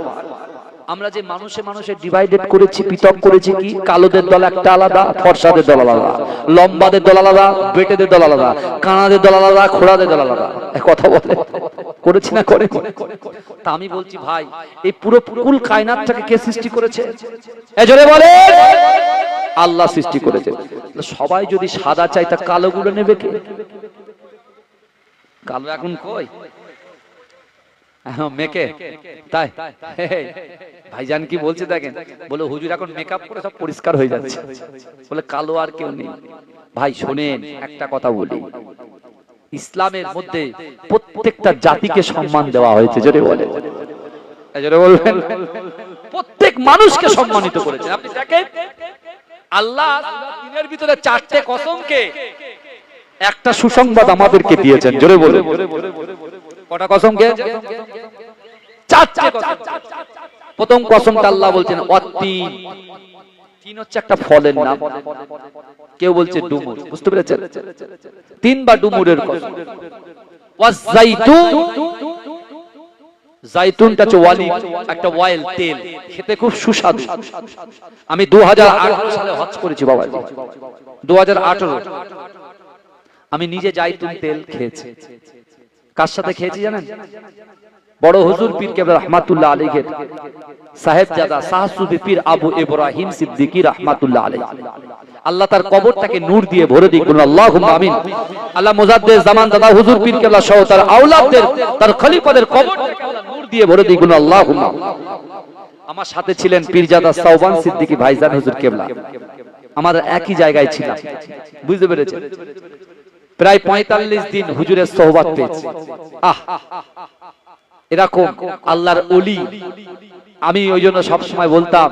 আমরা যে মানুষে ডিভাইডেড করেছি পৃথক করেছি কি কালোদের দল একটা আলাদা ফর্সাদের দল আলাদা লম্বাদের দল আলাদা বেটেদের দল আলাদা কানাদের দল আলাদা খোড়াদের দল আলাদা কথা বলে করেছি না করে তা আমি বলছি ভাই এই পুরো কুল কায়নাতটাকে কে সৃষ্টি করেছে এই জোরে বলে আল্লাহ সৃষ্টি করেছে সবাই যদি সাদা চাই তা কালোগুলো নেবে কে কালো এখন কই মেকে তাই ভাইজান কি বলছে দেখেন বলে হুজুর এখন মেকআপ করে সব পরিষ্কার হয়ে যাচ্ছে বলে কালো আর কেউ নেই ভাই শোনেন একটা কথা বলি ইসলামের মধ্যে প্রত্যেকটা জাতিকে সম্মান দেওয়া হয়েছে জোরে বলে জোরে বলবেন প্রত্যেক মানুষকে সম্মানিত করেছে আপনি দেখেন আল্লাহ দিনের ভিতরে 4টে কসমকে একটা সুসংবাদ আমাদেরকে দিয়েছেন জোরে বলে কটা কসমকে 4টে কসম প্রথম কসমটা আল্লাহ বলছেন ওয়াত্তিন তিন হচ্ছে একটা ফলের নাম কেউ বলছে ডুমুর বুঝতে পেরেছেন 3 বা ডুমুরের কসম ওয়াযাইতুন জাইতুনটা হচ্ছে ওয়ালি একটা অয়েল তেল খেতে খুব সুস্বাদু আমি 2018 সালে হজ করেছি বাবা 2018 আমি নিজে জাইতুন তেল খেয়েছি কার সাথে খেয়েছি জানেন বড় হুজুর পীর কেবলা রাহমাতুল্লাহ আলাইহি সাহেবজাদা শাহ সুফি পীর আবু ইব্রাহিম সিদ্দিকী রাহমাতুল্লাহ আলাইহি আল্লাহ তার কবরটাকে নূর দিয়ে ভরে দিক বলুন আল্লাহুম্মা আমিন আল্লাহ মুজাদ্দিদ জামান দাদা হুজুর পীর কেবলা সহ তার আওলাদদের তার খলিফাদের কবরটাকে আল্লাহ নূর দিয়ে ভরে দিক বলুন আল্লাহুম্মা আমার সাথে ছিলেন পীরজাদা সাওবান সিদ্দিকী ভাইজান হুজুর কেবলা আমাদের একই জায়গায় ছিলাম বুঝতে পেরেছেন প্রায় 45 দিন হুজুরের সোহবত পেয়েছি এরকম আল্লাহর ওলি আমি ওই জন্য সবসময় বলতাম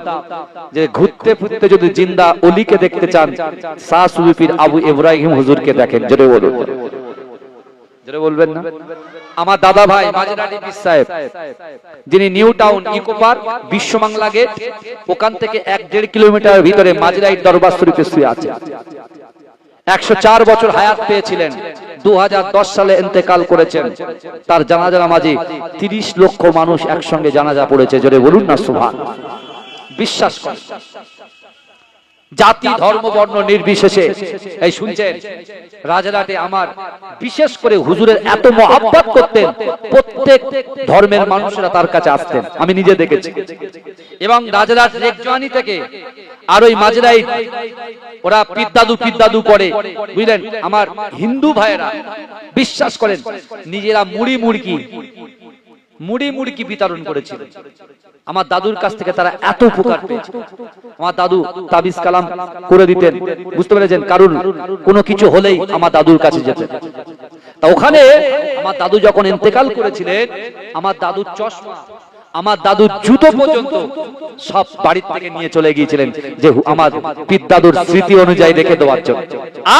যে ঘুরতে ফুরতে যদি জিন্দা ওলিকে দেখতে চান শাহ সুফি পীর আবু ইব্রাহিম হুজুরকে দেখেন জোরে বলুন জোরে বলবেন না আমার দাদা ভাই মাঝরাটি পীর সাহেব যিনি new town eco park Biswa Bangla gate ওখান থেকে 1.5 কিলোমিটার ভিতরে মাঝরাইট দরবার শরীফে শুয়ে আছে 104 বছর হায়াত পেয়েছিলেন 2010 সালে ইন্তেকাল করেছেন তার জানাজা নামাজে 30 লক্ষ মানুষ একসঙ্গে জানাজা পড়েছে জোরে বলুন না সুবহানাল্লাহ বিশ্বাস করেন জাতি ধর্ম বর্ণ নির্বিশেষে এই শুনছেন রাজারহাটে আমার বিশেষ করে হুজুরের এত মহব্বত করতেন প্রত্যেক ধর্মের মানুষরা তার কাছে আসতেন আমি নিজে দেখেছি এবং রাজারহাট রেকজওয়ানি থেকে আর ওই মাঝরাই ওরা পিদ্দাদু করে বুঝলেন আমার হিন্দু ভাইয়েরা বিশ্বাস করেন নিজেরা মুড়ি মুড়কি বিতরণ করেছিল আমার দাদুর কাছ থেকে তারা এত উপকার পেয়েছে আমার দাদু তাবিজ কালাম করে দিতেন বুঝতে পেরেছেন কারণ কোনো কিছু হলেই আমার দাদুর কাছে যেতেন তা ওখানে আমার দাদু যখন ইন্তেকাল করেছিলেন, আমার দাদুর চশমা, আমার দাদুর জুতো পর্যন্ত সব বাড়ির থেকে নিয়ে চলে গিয়েছিলেন, যে আমার পিত দাদুর স্মৃতি অনুযায়ী রেখে দেওয়ার জন্য।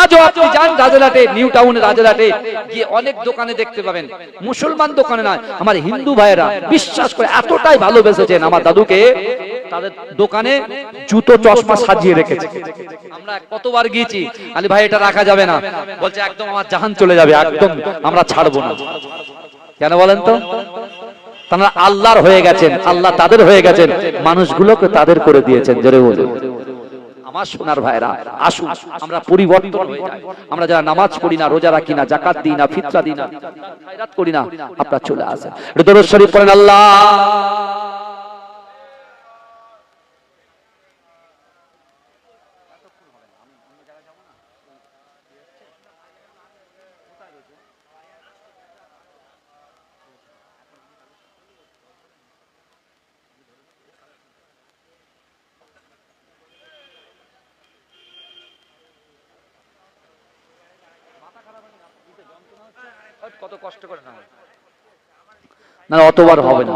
আজও আপনি যান রাজারহাটে, নিউ টাউনে রাজারহাটে গিয়ে অনেক দোকানে দেখতে পাবেন, মুসলমান দোকানে নয়, আমার হিন্দু ভাইয়েরা বিশ্বাস করে এতটাই ভালোবেসেছেন আমার দাদুকে, তাদের দোকানে জুতো চশমা সাজিয়ে রেখেছে। আমরা কতবার গিয়েছি, আলী ভাই এটা রাখা যাবে না, বলছে একদম আমার জাহান চলে যাবে, একদম আমরা ছাড়বো না। কেন বলেন তো? তারা আল্লাহর হয়ে গেছেন, আল্লাহ তাদের হয়ে গেছেন, মানুষগুলোকে তাদের করে দিয়েছেন। জোরে বলুন। আমার সোনার ভাইরা, আসুন আমরা পরিবর্তন হয়ে যাই। আমরা যারা নামাজ পড়ি না, রোজা রাখি না, যাকাত দিই না, ফিতরা দিই না, খায়রাত করি না, আপনারা চলে আসেন, একটু দরুদ শরীফ পড়েন। আল্লাহ কত কষ্ট করে না, না অতবার হবে না।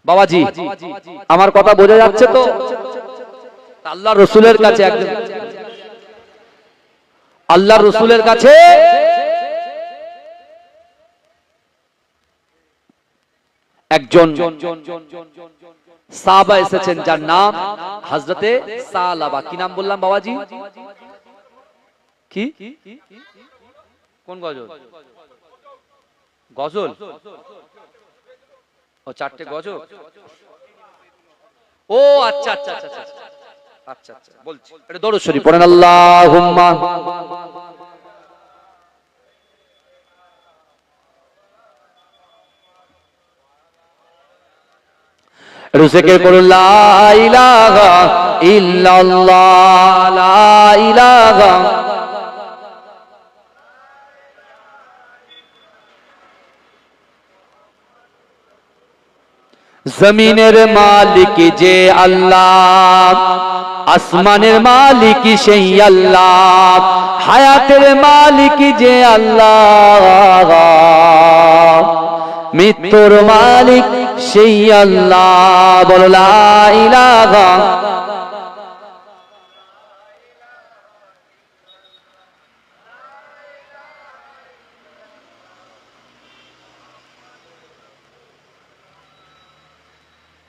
বাবাজি আমার কথা বোঝা যাচ্ছে তো? আল্লাহ রসুলের কাছে একজন, আল্লাহ রসুলের কাছে একজন সাহাবা এসেছেন, যার নাম হযরতে সালাবা। কি নাম বললাম বাবাজি? কি কোন গজল? গজল? ও চারটে গজল। ও আচ্ছা আচ্ছা আচ্ছা আচ্ছা আচ্ছা, বলছি এটা দরুদ শরীফ পড়েন। আল্লাহুম্মা রুসেকে করুন, লা ইলাহা ইল্লাল্লাহ, লা ইলাহা। জমিনের মালিক যে আল্লাহ, আসমানের মালিক সেই আল্লাহ, হায়াতের মালিক যে আল্লাহ, মৃত্যুর মালিক সেই আল্লাহ। বলো লা ইলাহা।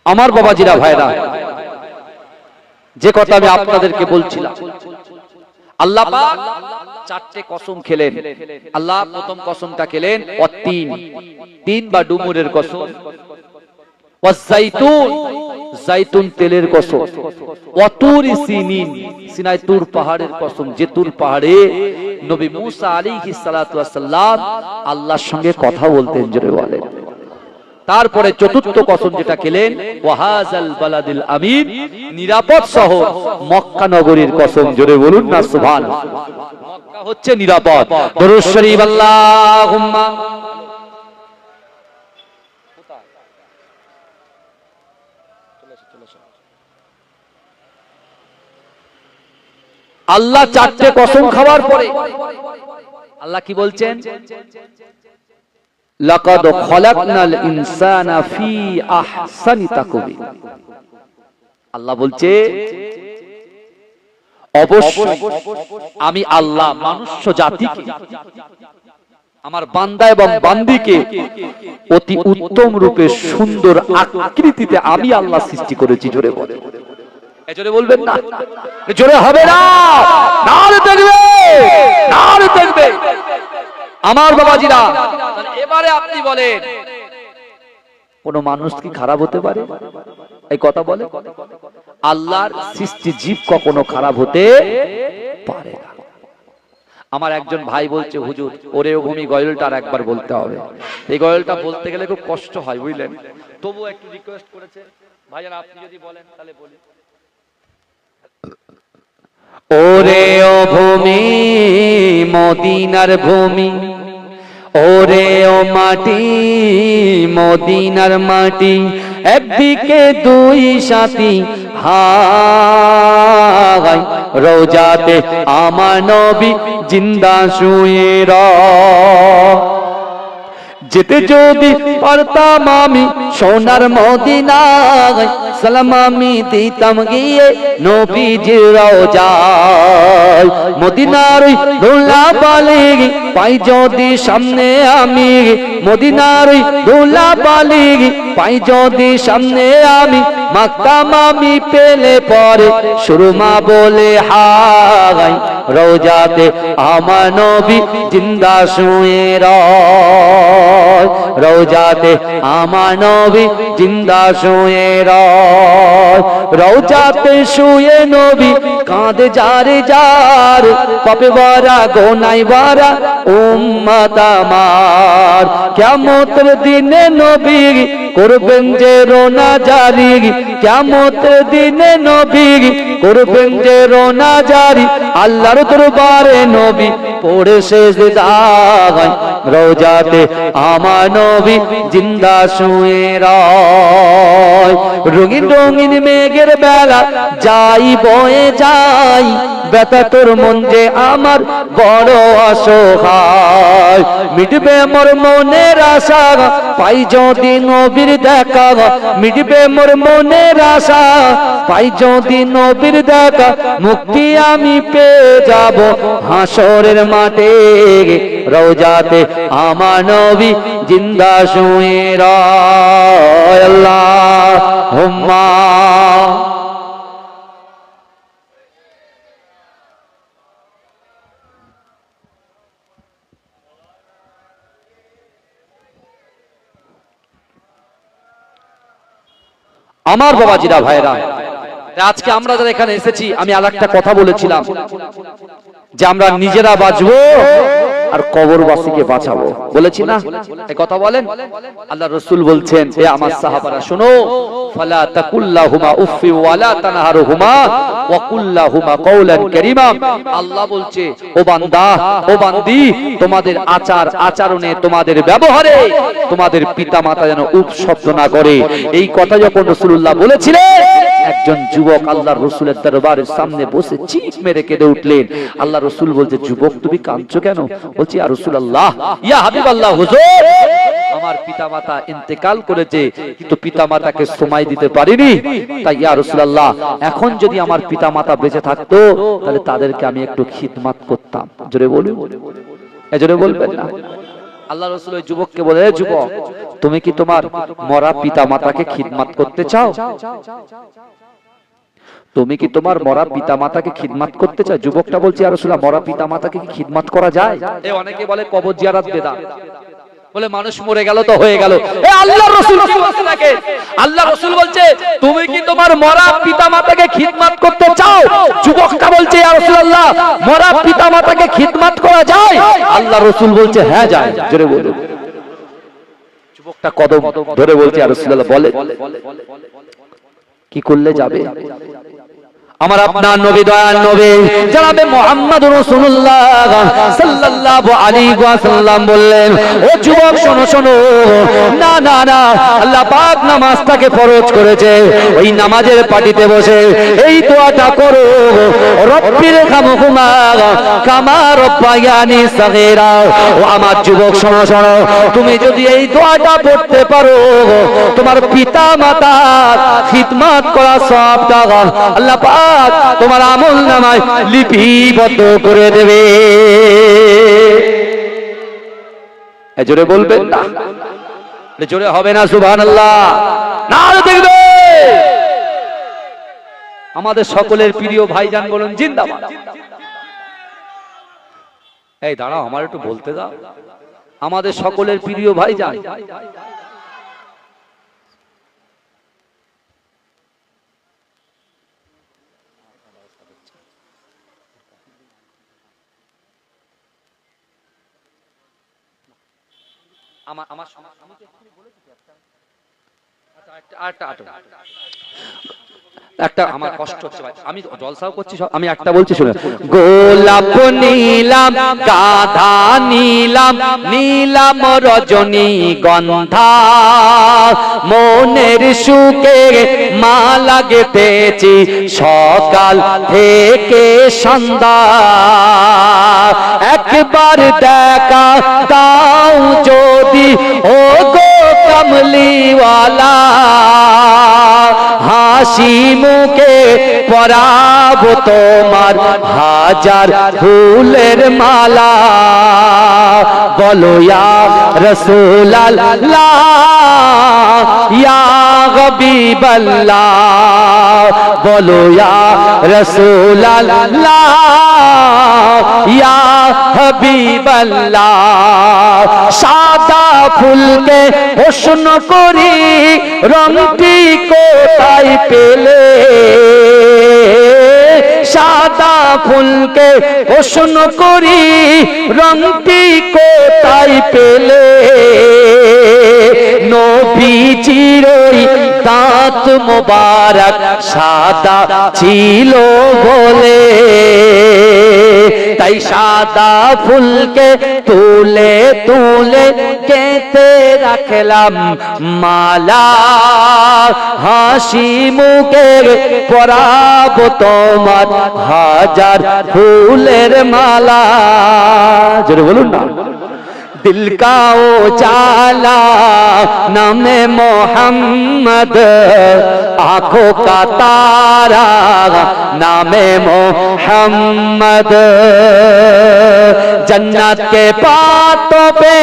আমার বাবাজিরা ভাইরা, যে কথা আমি আপনাদেরকে বলছিলাম, আল্লাহ পাক চারটে কসম খেলেন। আল্লাহ প্রথম কসমটা খেলেন অতীন, তিন বা ডুমুরের কসম, ওয়াজাইতুন, জাইতুন তেলের কসম, ওয়াতুরি সিনিন, সিনাই তুর পাহাড়ের কসম, যে তুর পাহাড়ে নবী মুসা আলাইহিস সালাতু ওয়াস সালাম আল্লাহর সঙ্গে কথা বলতেন। জোরে বলেন। তারপরে চতুর্থ কসম যেটা খেলেন, ওয়াহাজাল বালাদিল আমিন, নিরাপদ শহর মক্কা নগরীর কসম। জোরে বলুন না সুবহানাল্লাহ। মক্কা হচ্ছে নিরাপদ। দরুদ শরীফ আল্লাহুম্মা। আল্লাহ চারটে কসম খাওয়ার পরে আল্লাহ কি বলছেন? লাকাদ খলাকনাল ইনসানা ফি আহসানি তাকওয়িম। আল্লাহ বলছে অবশ্যই আমি আল্লাহ মানুষ্য জাতিকে, আমার বান্দা এবং বান্দিকে অতি উত্তম রূপে সুন্দর আকৃতিতে আমি আল্লাহ সৃষ্টি করেছি। জোরে বলে, জোরে বলবেন না, জোরে হবে না, নারে দেখবে, নারে দেখবে। আমার বাবাজিরা, এবারে আপনি বলেন কোন মানুষ কি খারাপ হতে পারে? এই কথা বলে আল্লাহর সৃষ্টি জীব কখনো খারাপ হতে পারে না। আমার একজন ভাই বলছে, হুজুর ওরে ও ভূমি গয়লটা আর একবার বলতে হবে। এই গয়লটা বলতে গেলে খুব কষ্ট হয়, বুঝলেন? তবু একটু রিকোয়েস্ট করেছে, ভাইজান আপনি যদি বলেন তাহলে বলি। ওরে ও ভূমি মদিনার ভূমি, ওরে ও মাটি মদিনার মাটি, একদিকে দুই সাথী হায় রওজাতে আমার নবী জিন্দা শুয়ে যেতে যদি পারতাম আমি সোনার মদিনায় সালাম আমি দিতাম গিয়ে নবীজির রওজায় মদিনার ওই ধুলাবালি পাই যদি সামনে আমি মদিনার ওই ধুলাবালি পাই যদি সামনে আমি মাকতাম আমি পেলে পরে সুরমা বলে হায় রওজাতে আমার নবী জিন্দা শুয়ে রওজাতে আমার নবী জিন্দা শুয়ে রওজাতে শুয়ে নবী কাঁদে যারে যার পাপে ভরা গোনায় ভরা উম্মত আমার কিয়ামতের দিনে নবী করবেন যে রোনা জারি কিয়ামতের দিনে নবী করবেন যে রোনা জারি আল্লাহর দরবারে নবী পড়ে সেজদায় রওজাতে আমার নবী জিন্দা শুয়ে রঙিন রঙিন মেঘের বেলা যাই বয়ে যাই ব্যথা তোর মন যে আমার বড় অসহায় মিটবে মোর মনের আশা পাই যদি নবীর দেখা মিটবে মোর মনের আশা পাই যদি নবীর দেখা মুক্তি আমি পেয়ে যাব হাসরের মাঠে রওজাতে আমার নবী জিন্দা শুয়ে আল্লাহুম্মা আমার বাবাজিরা ভাইরা আজকে আমরা যারা এখানে এসেছি আমি আরেকটা কথা বলেছিলাম যে আমরা নিজেরা বাঁচবো আর কবরবাসীকে বাঁচাবো বলেছি না এই কথা বলেন আল্লাহ রাসূল বলছেন হে আমার সাহাবারা শোনো ফালা তাকুল্লাহুমা উফি ওয়ালা তানহারহুমা ওয়া কুল্লাহুমা কওলান কারীমা আল্লাহ বলছে ও বান্দা ও বান্দি তোমাদের আচরণে তোমাদের ব্যবহারে তোমাদের পিতামাতা যেন উফ শব্দ না করে এই কথা যখন রাসূলুল্লাহ বলেছিলেন একজন যুবক আল্লাহর রাসূলের দরবারের সামনে বসে চিৎ মেরে কেঁদে উঠলেন আল্লাহ রাসূল বলছে যুবক তুমি কাঁদছো কেন বলছি ইয়া রাসূলুল্লাহ ইয়া হাবিবাল্লাহ হুজুর আমার পিতামাতা ইন্তেকাল করেছে কিন্তু পিতামাতাকে সময় দিতে পারিনি তাই ইয়া রাসূলুল্লাহ এখন যদি আমার পিতামাতা বেঁচে থাকতো তাহলে তাদেরকে আমি একটু খিদমত করতাম জোরে বলুন জোরে বলবেন না আল্লাহ রাসূল ওই যুবককে বলে হে যুবক তুমি কি তোমার মরা পিতামাতাকে খিদমত করতে চাও তুমি কি তোমার মরা পিতামাতাকে খিদমত করতে চাও যুবকটা বলছে ইয়া রাসূলুল্লাহ মরা পিতামাতাকে কি খিদমত করা যায় এই অনেকে বলে কবর জিয়ারত বেদাত বলে মানুষ মরে গেল তো হয়ে গেল এ আল্লাহর রাসূল কি বলছে নাকি আল্লাহর রাসূল বলছে তুমি কি তোমার মরা পিতামাতাকে খিদমত করতে চাও যুবকটা বলছে ইয়া রাসূলুল্লাহ মরা পিতামাতাকে খিদমত করা যায় আল্লাহর রাসূল বলছে হ্যাঁ যায় জোরে বলুন যুবকটা কদম ধরে বলছে ইয়া রাসূলুল্লাহ বলে কি করলে যাবে আমার আপনার নবী দয়াল নবী জনাবে মুহাম্মদুর রাসূলুল্লাহ সাল্লাল্লাহু আলাইহি ওয়াসাল্লাম বললেন ও যুবক শোনো শোনো না না না আল্লাহ পাক নামাজটাকে ফরজ করেছে ওই নামাজের পাটিতে বসে এই দোয়াটা করো রব্বির খামহুমা কামা রব্বায়ানি সাগীরা ও আমার যুবক শোনো শোনো তুমি যদি এই দোয়াটা পড়তে পারো তোমার পিতা মাতার খিদমত করা সওয়াবটা আল্লাহ পাক তোমার আমল নামায় লিপিবদ্ধ করে দেবে জোরে বলবেন না জোরে হবে না সুবহানাল্লাহ না দেখবে আমাদের সকলের প্রিয় ভাইজান বলুন জিন্দাবাদ এই দাঁড়াও আমার একটু বলতে দাও আমাদের সকলের প্রিয় ভাইজান একটা আমার কষ্ট হচ্ছে ভাই, আমি জলসাও করছি সব, আমি একটা বলছি শুনে। গোলাপ নিলাম, গাধা নিলাম, নীলাম রজনী গন্ধা, মনের সুখে মালা গেঁথেছি সকাল থেকে সন্ধ্যা। একবার দেখা দাও যদি ও গো কমলিওয়ালা, হাসি মুখে পরাবো তোমার হাজার ফুলের মালা। বলো ইয়া রাসূলুল্লাহ ইয়া হাবিবাল্লাহ, বলো ইয়া রাসূলুল্লাহ ইয়া হাবিবাল্লাহ। সাদা ফুলকে প্রশ্ন করি রংটি কোথায় পেলে, সাদা ফুলকে প্রশ্ন করি রংটি কোথায় পেলে। নবীজির দাঁত মোবারক সাদা ছিল বলে, তাই সাদা ফুলকে তুলে তুলে গেঁথে রাখলাম মালা। হাসি মুখে পরাবো তোমার হাজার ফুলের মালা। জোরে বলুন না। दिल का उजाला नामे मोहम्मद, आंखों का तारा नामे मोहम्मद। जन्नत के बातों पे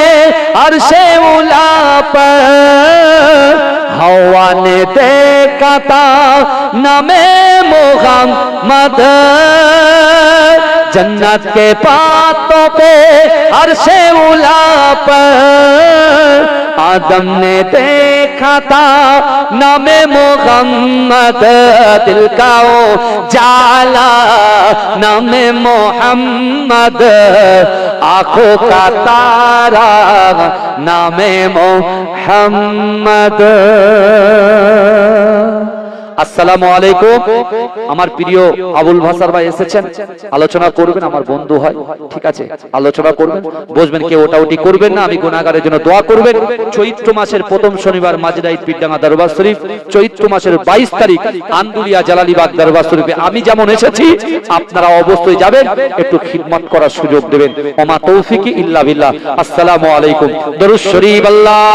अर्शे उला पर हवा ने देखा था नामे मोहम्मद। जन्नत के बातों पे अर्शे उला पर आदम ने देखा था नामे मोहम्मद। दिल का उजाला नामे मोहम्मद, आंखों का तारा नामे मोहम्मद। আসসালামু আলাইকুম। আমার প্রিয় আবুল ভাসার ভাই এসেছেন, আলোচনা করবেন, আমার বন্ধু হয়, ঠিক আছে, আলোচনা করবেন, বসবেন, কেউ ওটাউটি করবেন না। আমি গুনাহগারের জন্য দোয়া করবেন। চৈত্র মাসের প্রথম শনিবার মাঝরা ঈদ পীরডাঙ্গা দরবার শরীফ, চৈত্র মাসের 22 তারিখ আন্দুলিয়া জালালিবাগ দরবার শরীফে আমি যেমন এসেছি আপনারা অবশ্যই যাবেন, একটু খিদমত করার সুযোগ দেবেন। ওমা তৌফিকি ইল্লা বিল্লাহ। আসসালামু আলাইকুম। দরুদ শরীফ। আল্লাহ